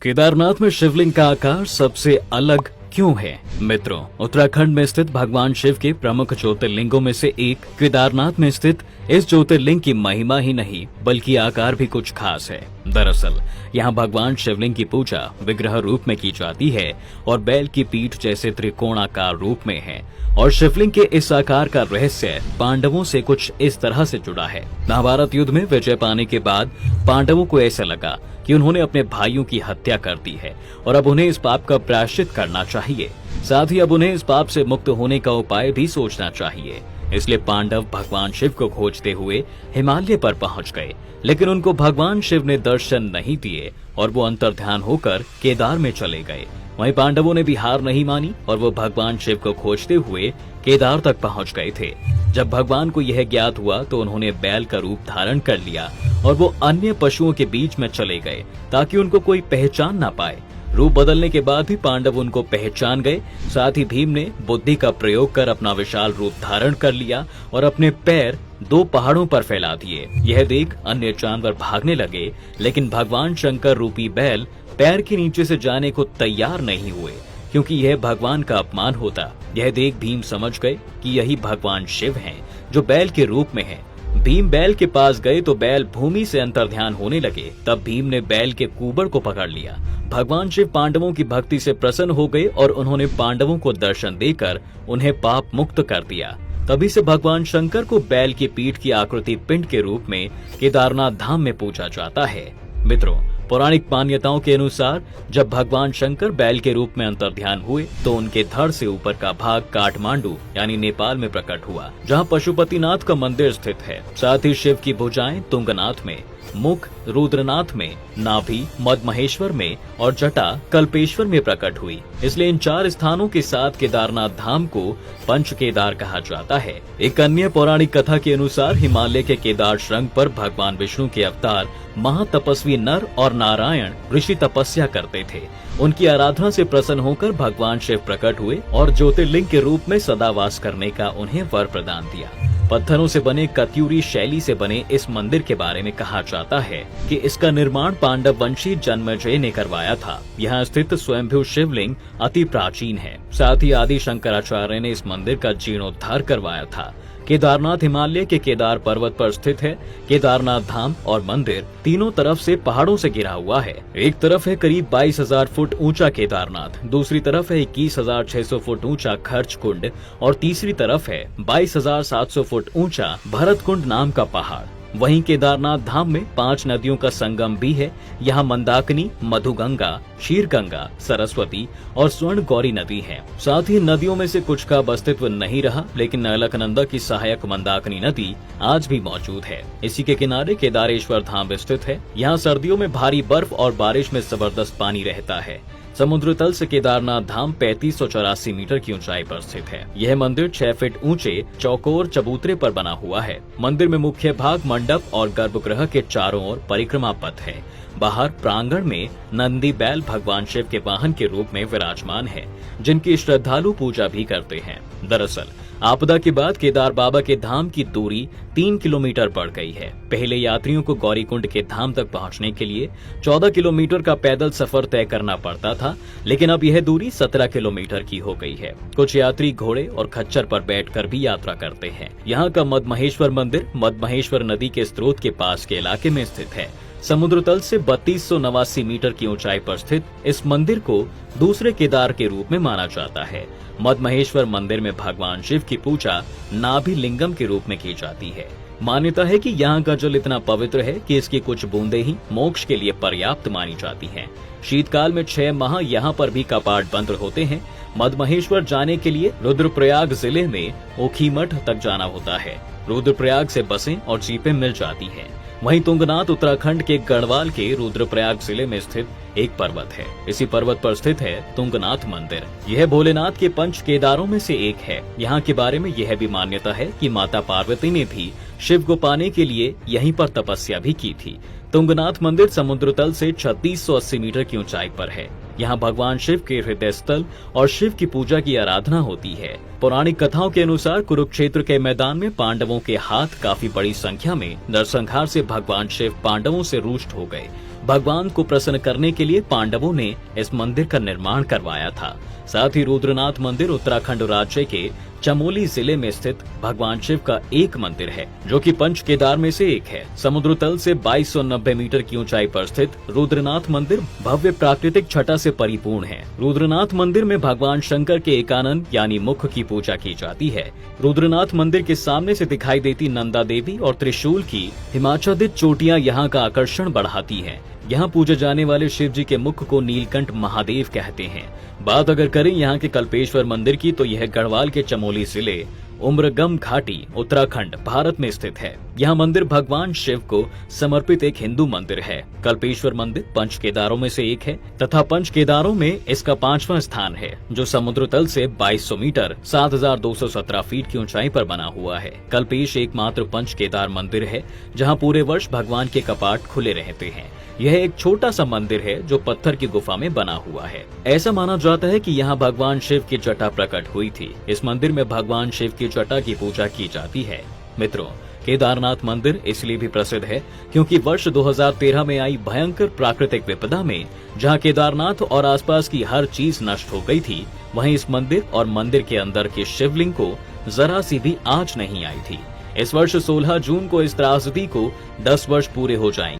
केदारनाथ में शिवलिंग का आकार सबसे अलग क्यों है? मित्रों, उत्तराखंड में स्थित भगवान शिव के प्रमुख ज्योतिर्लिंगों में से एक केदारनाथ में स्थित इस ज्योतिर्लिंग की महिमा ही नहीं बल्कि आकार भी कुछ खास है। दरअसल यहाँ भगवान शिवलिंग की पूजा विग्रह रूप में की जाती है और बैल की पीठ जैसे त्रिकोणाकार रूप में है। और शिवलिंग के इस आकार का रहस्य पांडवों से कुछ इस तरह से जुड़ा है। महाभारत युद्ध में विजय पाने के बाद पांडवों को ऐसा लगा कि उन्होंने अपने भाइयों की हत्या कर दी है और अब उन्हें इस पाप का प्रायश्चित करना चाहिए। साथ ही अब उन्हें इस पाप से मुक्त होने का उपाय भी सोचना चाहिए। इसलिए पांडव भगवान शिव को खोजते हुए हिमालय पर पहुंच गए, लेकिन उनको भगवान शिव ने दर्शन नहीं दिए और वो अंतर्ध्यान होकर केदार में चले गए। वहीं पांडवों ने भी हार नहीं मानी और वो भगवान शिव को खोजते हुए केदार तक पहुंच गए थे। जब भगवान को यह ज्ञात हुआ तो उन्होंने बैल का रूप धारण कर लिया और वो अन्य पशुओं के बीच में चले गए ताकि उनको कोई पहचान ना पाए। रूप बदलने के बाद भी पांडव उनको पहचान गए। साथ ही भीम ने बुद्धि का प्रयोग कर अपना विशाल रूप धारण कर लिया और अपने पैर दो पहाड़ों पर फैला दिए। यह देख अन्य जानवर भागने लगे, लेकिन भगवान शंकर रूपी बैल पैर के नीचे से जाने को तैयार नहीं हुए, क्योंकि यह भगवान का अपमान होता। यह देख भीम समझ गए कि यही भगवान शिव हैं, जो बैल के रूप में हैं। भीम बैल के पास गए तो बैल भूमि से अंतर्ध्यान होने लगे। तब भीम ने बैल के कुबड़ को पकड़ लिया। भगवान शिव पांडवों की भक्ति से प्रसन्न हो गए और उन्होंने पांडवों को दर्शन देकर उन्हें पाप मुक्त कर दिया। तभी से भगवान शंकर को बैल की पीठ की आकृति पिंड के रूप में केदारनाथ धाम में पूजा जाता है। मित्रों, पौराणिक मान्यताओं के अनुसार जब भगवान शंकर बैल के रूप में अंतर्ध्यान हुए तो उनके धड़ से ऊपर का भाग काठमांडू यानी नेपाल में प्रकट हुआ, जहां पशुपतिनाथ का मंदिर स्थित है। साथ ही शिव की भुजाएं तुंगनाथ में, मुख रुद्रनाथ में, नाभि मदमहेश्वर में और जटा कल्पेश्वर में प्रकट हुई। इसलिए इन चार स्थानों के साथ केदारनाथ धाम को पंच केदार कहा जाता है। एक अन्य पौराणिक कथा के अनुसार हिमालय के केदार श्रृंग पर भगवान विष्णु के अवतार महातपस्वी नर और नारायण ऋषि तपस्या करते थे। उनकी आराधना से प्रसन्न होकर भगवान शिव प्रकट हुए और ज्योतिर्लिंग के रूप में सदा वास करने का उन्हें वर प्रदान दिया। पत्थरों से बने कत्यूरी शैली से बने इस मंदिर के बारे में कहा जाता है कि इसका निर्माण पांडव वंशी जन्मेजय ने करवाया था। यहाँ स्थित स्वयंभू शिवलिंग अति प्राचीन है। साथ ही आदि शंकराचार्य ने इस मंदिर का जीर्णोद्धार करवाया था। केदारनाथ हिमालय के केदार पर्वत पर स्थित है। केदारनाथ धाम और मंदिर तीनों तरफ से पहाड़ों से घिरा हुआ है। एक तरफ है करीब 22,000 फुट ऊंचा केदारनाथ, दूसरी तरफ है 21,600 फुट ऊंचा खर्च कुंड और तीसरी तरफ है 22,700 फुट ऊंचा भरत कुंड नाम का पहाड़। वहीं केदारनाथ धाम में 5 नदियों का संगम भी है। यहाँ मंदाकिनी, मधुगंगा, क्षीरगंगा, सरस्वती और स्वर्ण गौरी नदी है। साथ ही नदियों में से कुछ का अब अस्तित्व नहीं रहा, लेकिन अलकनंदा की सहायक मंदाकिनी नदी आज भी मौजूद है। इसी के किनारे केदारेश्वर धाम स्थित है। यहाँ सर्दियों में भारी बर्फ और बारिश में जबरदस्त पानी रहता है। समुद्र तल से केदारनाथ धाम 3584 मीटर की ऊंचाई पर स्थित है। यह मंदिर 6 फीट ऊंचे चौकोर चबूतरे पर बना हुआ है। मंदिर में मुख्य भाग मंडप और गर्भगृह के चारों ओर परिक्रमा पथ है। बाहर प्रांगण में नंदी बैल भगवान शिव के वाहन के रूप में विराजमान है, जिनकी श्रद्धालु पूजा भी करते हैं। दरअसल आपदा के बाद केदार बाबा के धाम की दूरी 3 किलोमीटर बढ़ गई है। पहले यात्रियों को गौरीकुंड के धाम तक पहुंचने के लिए 14 किलोमीटर का पैदल सफर तय करना पड़ता था, लेकिन अब यह दूरी 17 किलोमीटर की हो गई है। कुछ यात्री घोड़े और खच्चर पर बैठकर भी यात्रा करते हैं। यहाँ का मदमहेश्वर मंदिर मदमहेश्वर नदी के स्रोत के पास के इलाके में स्थित है। समुद्र तल से 3289 मीटर की ऊंचाई पर स्थित इस मंदिर को दूसरे केदार के रूप में माना जाता है। मदमहेश्वर मंदिर में भगवान शिव की पूजा नाभि लिंगम के रूप में की जाती है। मान्यता है कि यहाँ का जल इतना पवित्र है कि इसकी कुछ बूंदें ही मोक्ष के लिए पर्याप्त मानी जाती हैं। शीतकाल में 6 माह यहाँ पर भी कपाट बंद होते हैं। मदमहेश्वर जाने के लिए रुद्रप्रयाग जिले में ओखीमठ तक जाना होता है। रुद्रप्रयाग से बसें और जीपें मिल जाती हैं। वहीं तुंगनाथ उत्तराखंड के गढ़वाल के रुद्रप्रयाग जिले में स्थित एक पर्वत है। इसी पर्वत पर स्थित है तुंगनाथ मंदिर। यह भोलेनाथ के पंच केदारों में से एक है। यहाँ के बारे में यह भी मान्यता है कि माता पार्वती ने भी शिव को पाने के लिए यहीं पर तपस्या भी की थी। तुंगनाथ मंदिर समुद्र तल से 3680 मीटर की ऊंचाई पर है। यहाँ भगवान शिव के हृदय स्थल और शिव की पूजा की आराधना होती है। पौराणिक कथाओं के अनुसार कुरुक्षेत्र के मैदान में पांडवों के हाथ काफी बड़ी संख्या में नरसंहार से भगवान शिव पांडवों से रुष्ट हो गए। भगवान को प्रसन्न करने के लिए पांडवों ने इस मंदिर का निर्माण करवाया था। साथ ही रुद्रनाथ मंदिर उत्तराखंड राज्य के चमोली जिले में स्थित भगवान शिव का एक मंदिर है, जो कि पंच केदार में से एक है। समुद्र तल से 2290 मीटर की ऊंचाई पर स्थित रुद्रनाथ मंदिर भव्य प्राकृतिक छटा से परिपूर्ण है। रुद्रनाथ मंदिर में भगवान शंकर के एकानन यानी मुख की पूजा की जाती है। रुद्रनाथ मंदिर के सामने से दिखाई देती नंदा देवी और त्रिशूल की हिमाच्छादित चोटियां यहाँ का आकर्षण बढ़ाती हैं। यहाँ पूजे जाने वाले शिव जी के मुख को नीलकंठ महादेव कहते हैं। बात अगर करें यहाँ के कल्पेश्वर मंदिर की, तो यह गढ़वाल के चमोली जिले उम्रगम घाटी उत्तराखंड भारत में स्थित है। यह मंदिर भगवान शिव को समर्पित एक हिंदू मंदिर है। कल्पेश्वर मंदिर पंच केदारों में से एक है तथा पंच केदारों में इसका 5वां स्थान है, जो समुद्र तल से 2200 मीटर 7217 फीट की ऊंचाई पर बना हुआ है। कल्पेश एकमात्र पंच केदार मंदिर है जहाँ पूरे वर्ष भगवान के कपाट खुले रहते हैं। यह एक छोटा सा मंदिर है जो पत्थर की गुफा में बना हुआ है। ऐसा माना जाता है कि यहाँ भगवान शिव की जटा प्रकट हुई थी। इस मंदिर में भगवान शिव की जटा की पूजा की जाती है। मित्रों, केदारनाथ मंदिर इसलिए भी प्रसिद्ध है क्योंकि वर्ष 2013 में आई भयंकर प्राकृतिक विपदा में जहां केदारनाथ और आसपास की हर चीज नष्ट हो गई थी, वहीं इस मंदिर और मंदिर के अंदर के शिवलिंग को जरा सी भी आंच नहीं आई थी। इस वर्ष 16 जून को इस त्रासदी को 10 वर्ष पूरे हो जाएंगे।